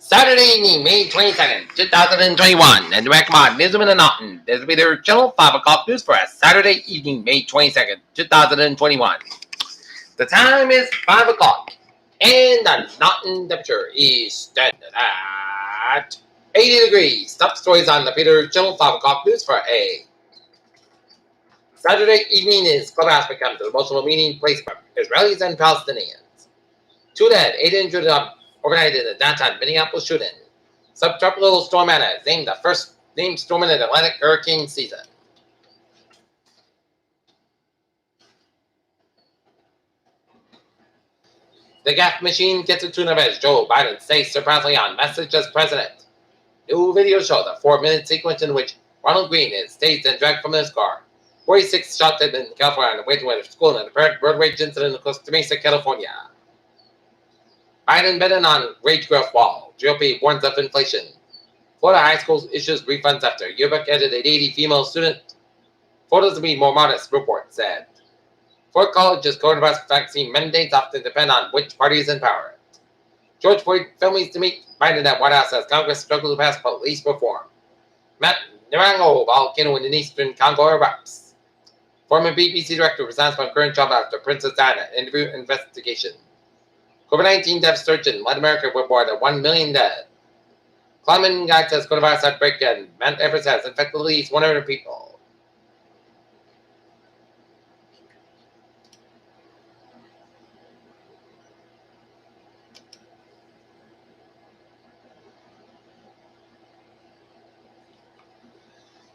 Saturday evening, May 22nd, 2021, and direct mod Nizam and Naughton. This will be their channel 5 o'clock news for us. Saturday evening, May 22nd, 2021. The time is 5 o'clock, and the Naughton temperature is standing at 80 degrees. Top stories on the Peter Channel 5 o'clock news for A. Saturday evening is Clubhouse becomes an emotional meeting place for Israelis and Palestinians. 2 dead, 8 injured overnight in the downtown Minneapolis shooting. Subtropical storm Anna is named the first named storm in the Atlantic hurricane season. The gaffe machine gets a tune-up as Joe Biden stays surprisingly on message as president. New video shows a 4-minute sequence in which Ronald Reagan is staged and dragged from his car. 46 shot dead in California on the way to a school in an apparent road rage incident in Costa Mesa, California. Biden betting on wage growth wall. GOP warns of inflation. Florida high schools issues refunds after yearbook edited 80 female student. Photos to be more modest, report said. For colleges, coronavirus vaccine mandates often depend on which party is in power. George Floyd families to meet Biden at White House as Congress struggles to pass police reform. Matt Narango, volcano in the eastern Congo erupts. Former BBC director resigns from current job after Princess Diana interview investigation. COVID-19 death surge in Latin America with more than 1 million dead. Climate guide says coronavirus outbreak and Mount Everest has infected at least 100 people.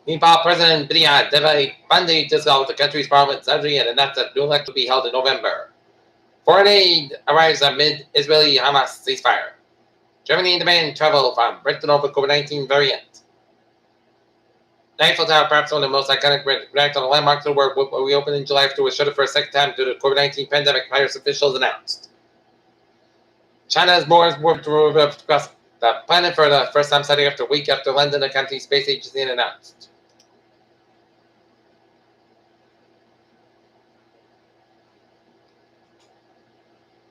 Meanwhile, President Biya Devai dissolved the country's parliament Saturday and announced that new election will be held in November. Foreign aid arrives amid Israeli-Hamas ceasefire. Germany demand travel from Britain over COVID-19 variant. The Eiffel Tower, perhaps one of the most iconic rectangular landmarks of the world, will reopen in July after it was shuttered for a second time due to the COVID-19 pandemic, Paris officials announced. China has more to across the planet for the first time starting after a week after London, the country's space agency announced.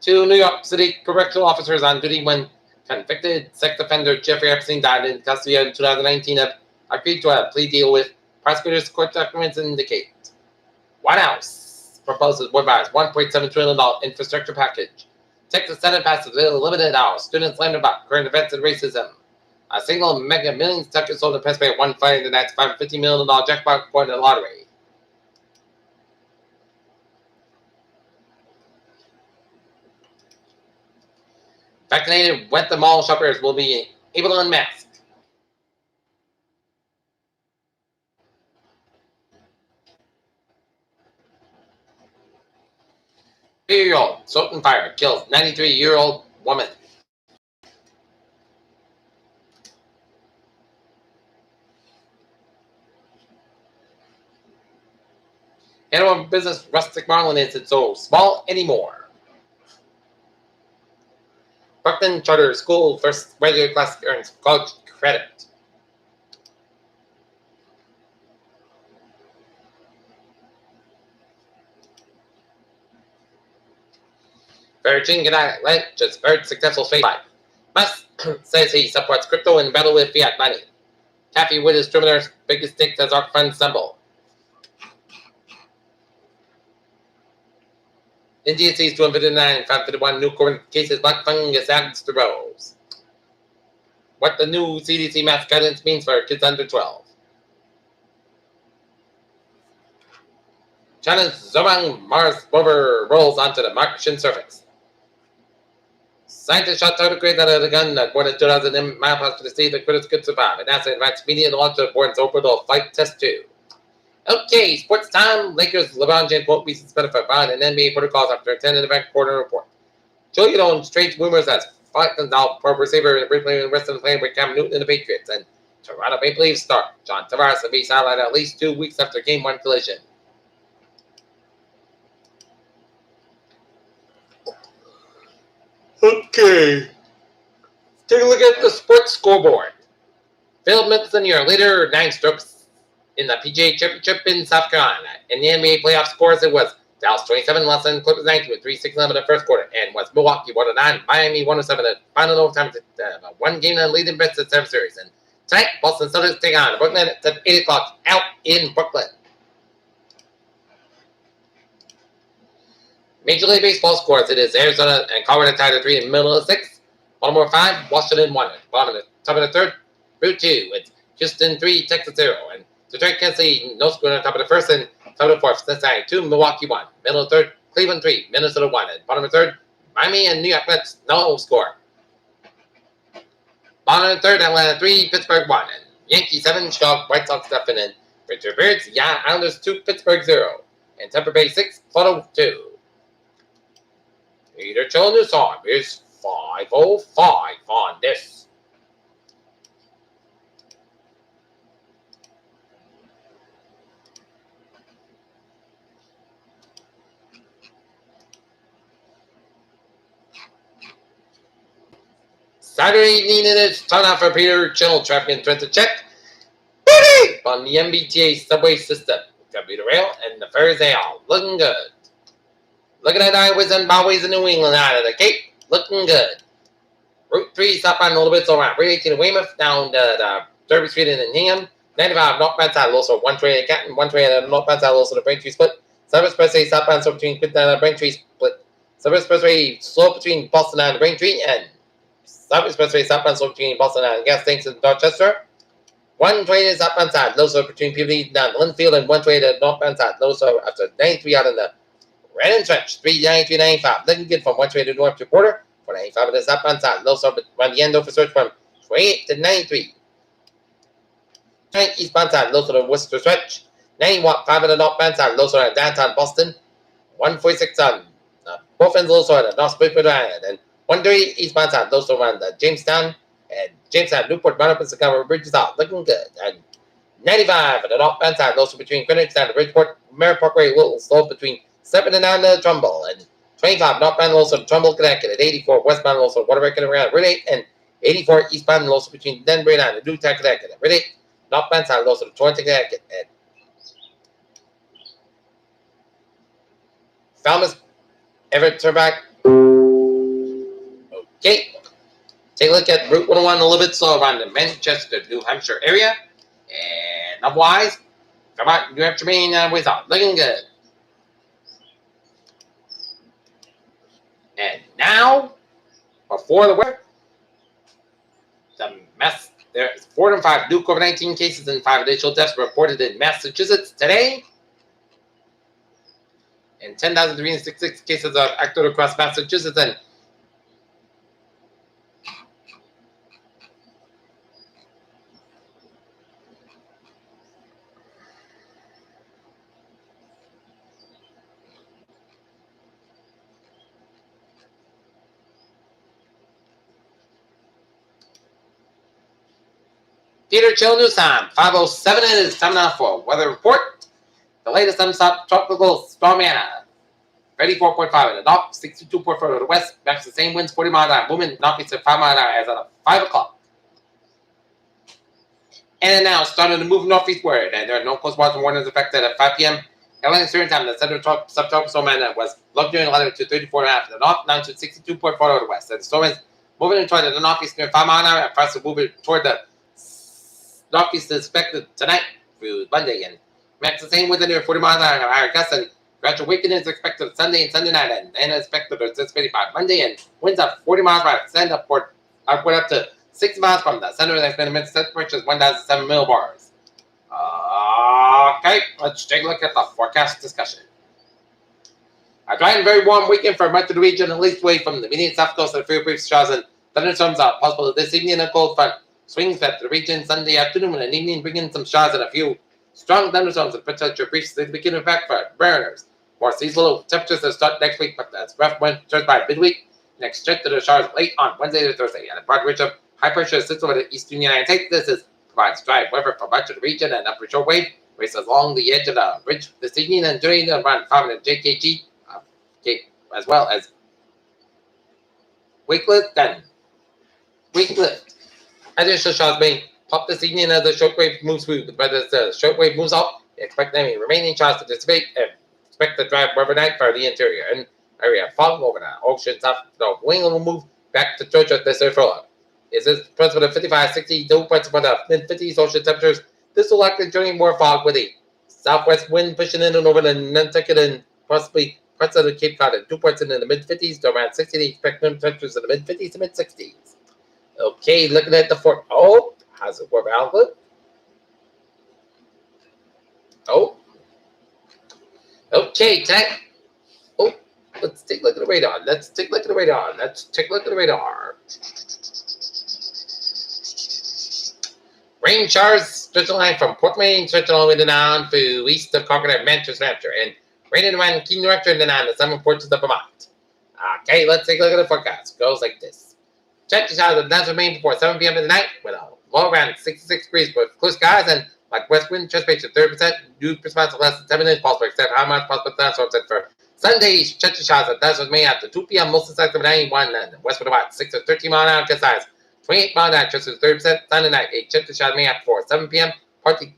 Two New York City correctional officers on duty when convicted sex offender Jeffrey Epstein died in custody in 2019 have agreed to a plea deal with prosecutors. Court documents indicate. White House proposes revised $1.7 trillion infrastructure package. Texas Senate passes a limited hour. Students learn about current events and racism. A single mega millions tucker sold in Pennsylvania one Friday night's $550 million jackpot for the lottery. Vaccinated went the mall shoppers will be able to unmask. Three-year-old soaked in fire kills 93-year-old woman. Animal business rustic marlin isn't so small anymore. Brooklyn Charter School first regular class earns college credit. Virgin Galactic just very successful spaceflight. Musk says he supports crypto in battle with fiat money. Kathy Wood is Terminator's biggest stake as ARK Fund symbol. India sees 259 and 551 new COVID cases. Black fungus adds to rows. What the new CDC mask guidance means for kids under 12. China's Zhurong Mars rover rolls onto the Martian surface. Scientists shot tardigrades out of the gun at more than 2,000 miles to see the critters could survive. And NASA invites media to launch aboard orbital flight test 2. Okay, sports time. Lakers LeBron James won't be suspended for violating NBA protocols after attending the back quarter report. Julian owns strange rumors as Falcons now pro receiver and replaying the rest of the playing with Cam Newton and the Patriots. And Toronto Maple Leafs star John Tavares will be sidelined at least 2 weeks after Game 1 collision. Okay. Take a look at the sports scoreboard. Phil Mickelson, your leader, 9 strokes in the PGA Championship in South Carolina. In the NBA playoff scores, it was Dallas 27, Los Angeles Clippers 19 with 3:6 in the first quarter, and was Milwaukee 109, Miami 107 at final overtime. One game and leading best at 7 series. And tonight, Boston Celtics take on Brooklyn at 8 o'clock out in Brooklyn. Major League Baseball scores. It is Arizona and Colorado tied at 3 in the middle of 6. Baltimore 5, Washington 1. Bottom of the top of the third, Route 2. It's Houston 3, Texas 0. And Detroit, Kansas City, no score on top of the first and top of the fourth. Cincinnati 2, Milwaukee 1. Middle of the third, Cleveland 3, Minnesota 1. And bottom of the third, Miami and New York Mets, no score. Bottom of the third, Atlanta 3, Pittsburgh 1. And Yankees 7, Chicago White Sox nothing. And Richard Beards, Islanders 2, Pittsburgh 0. And Tampa Bay 6, Florida 2. Peter Children's time is 5:05 on this. Saturday evening, it is time out for Peter Children's traffic and transit check on the MBTA subway system. Commuter rail and the fares they are looking good. Looking at highways and byways in New England out of the Cape, looking good. Route 3, southbound a little bit, so around Route 18 in Weymouth, down to Derby Street in Hingham. 95 northbound side, also 120 at Canton, 120 at the northbound side, also the Braintree split. Southern Expressway southbound, so between Quinton and the Braintree split. Southern Expressway slow between Boston and the Braintree, and Southern Expressway southbound, so between Boston and gas stations in Dorchester. 120 southbound side, low so between Peabody down Linfield, and 120 at the northbound side, low so after 93 out in the Red and Trench, 393, 95. Looking good from 120 to North to Quarter. 495 at the southbound side. Low stop around the end of the search from 28 to 93. 20 eastbound side. Low stop to Worcester stretch. 91, 5 at the northbound side. Low stop at downtown Boston. 146 on both ends. Low stop at North Springfield Island. And 130 eastbound side. Low stop around Jamestown. And Jamestown, Newport, Mount Up, Chicago Bridges out. Looking good. And 95 at the northbound side. Low stop between Greenwich and Bridgeport. Merritt Parkway. A little slow between 7 and 9 to Trumbull, and 25 northbound also Trumbull, Connecticut, at 84 westbound also Waterbury, Connecticut, Route 8, and 84 eastbound also between Denver and Newtown, Connecticut, at Route 8, northbound side also Torrance, Connecticut, at Falmouth, Everett, Turback. Okay, take a look at Route 101 a little bit slow around the Manchester, New Hampshire area, and otherwise, come on, New Hampshire, Maine, ways out, looking good. And now, before the weather, the mess. There's 4 and 5 new COVID-19 cases and 5 additional deaths reported in Massachusetts today. And 10,366 cases are active across Massachusetts. And Peter Chill News Time, 5:07. It is time now for a weather report. The latest unsought tropical storm Anna, 34.5 at the north, 62.4 to the west. Match the same winds, 40 miles an hour, moving northeast at 5 miles an hour as of 5 o'clock. And now starting to move northeastward, and there are no coastwatch warnings affected at 5 p.m. Atlantic Standard Time. The central subtropical storm Anna was fluctuating latitude to 34.5 at the north, down to 62.4 to the west. And the storm is moving toward the northeast near 5 miles an hour, and fast moving toward the northeast is expected tonight through Monday, and max the same within near 40 miles an hour higher gusts, and gradual weakening is expected Sunday and Sunday night, and expected or anticipated by Monday, and winds up 40 miles per hour, extend upward up to 6 miles from the center of the experiment. Temperature is 1,007 millibars. Okay, let's take a look at the forecast discussion. A dry and very warm weekend for much of the region, at least away from the immediate south coast, and a few brief showers and thunderstorms are possible this evening. A cold front swings at the region Sunday afternoon and evening, bringing some showers and a few strong thunderstorms and potential brief significant effect for mariners. More seasonal temperatures that start next week, but that's rough winters by midweek. Next stretch to the showers late on Wednesday to Thursday, and a broad ridge of high pressure sits over the eastern United States. This provides dry weather for much of the region, and upper short wave races along the edge of the ridge this evening and during around 500 JKG, as well as Wycliffe and Wycliffe. Additional showers may pop this evening as the shortwave moves through. But as the shortwave moves up, expect any remaining showers to dissipate and expect the drive overnight for the interior and area fog overnight. Ocean south of Wind will move back to Georgia this April. Is this principle of 55-62 points for the mid-50s ocean temperatures? This will likely journey more fog with a southwest wind pushing in and over the Nantucket and possibly parts of the Cape Cod and 2 points in the mid-50s to around 60. Expect temperatures in the mid-50s to mid-60s. Okay, looking at the Fort. Oh, how's it work outlook? Oh. Okay, tech. Oh, let's take a look at the radar. Let's take a look at the radar. Rain showers stretching line from Port Wayne, stretching all the way down to east of Concord, Manchester, Hampshire, and rain in around Keene direction and down the southern portions of Vermont. Okay, let's take a look at the forecast. It goes like this. Check the showers of the remain before 7 p.m. tonight with a low around 66 degrees with clear skies and like west wind, chest rate to 30%, dew percentage of less than 7 inches, possible except high amounts possible thunderstorms for Sunday. Check the showers of the remain after 2 p.m. most of the sides of 91 and west wind about 6 to 13 mile an hour gust size. 28 mile an hour, chest to 30%. Sunday night, a check the showers may after 4 7 p.m. Partly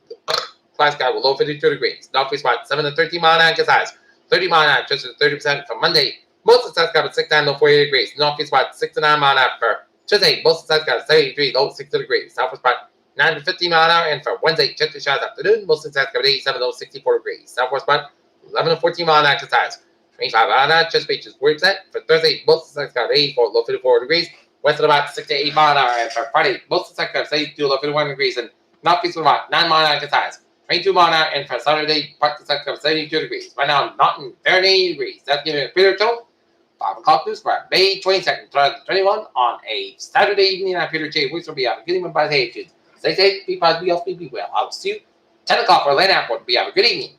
cloud sky with low 52 degrees. Northeast about 7 to 13 mile an hour gust size. 30 mile an hour, chest to 30% for Monday. Most of the sides got 6 to 9, low 48 degrees. Northeast about 6 to 9 mile an hour for Tuesday. Most of the sides got 73, low 60 degrees. Southwest about 9 to 50 mile an hour, and for Wednesday, check the showers afternoon. Most of the sides got 87, low 64 degrees. Southwest about 11 to 14 mile an hour size. 25 mile an hour, chest beach is 40%. For Thursday, most of the sides got 84, low 54 degrees. West at about 6 to 8 mile an hour, and for Friday, most of the sides got 72, low 51 degrees, and northeast about 9 mile an hour size. 22 mile an hour, and for Saturday, part of the sides got 72 degrees. Right now, Norton, 38 degrees. That's giving a Peter Joe. 5 o'clock news for May 22nd, 2021 on a Saturday evening. I'm Peter J. Weeks will be out. Good evening, by the Stay safe, be positive, be healthy, be well. I will see you 10 o'clock for Atlanta Airport. Be have a good evening.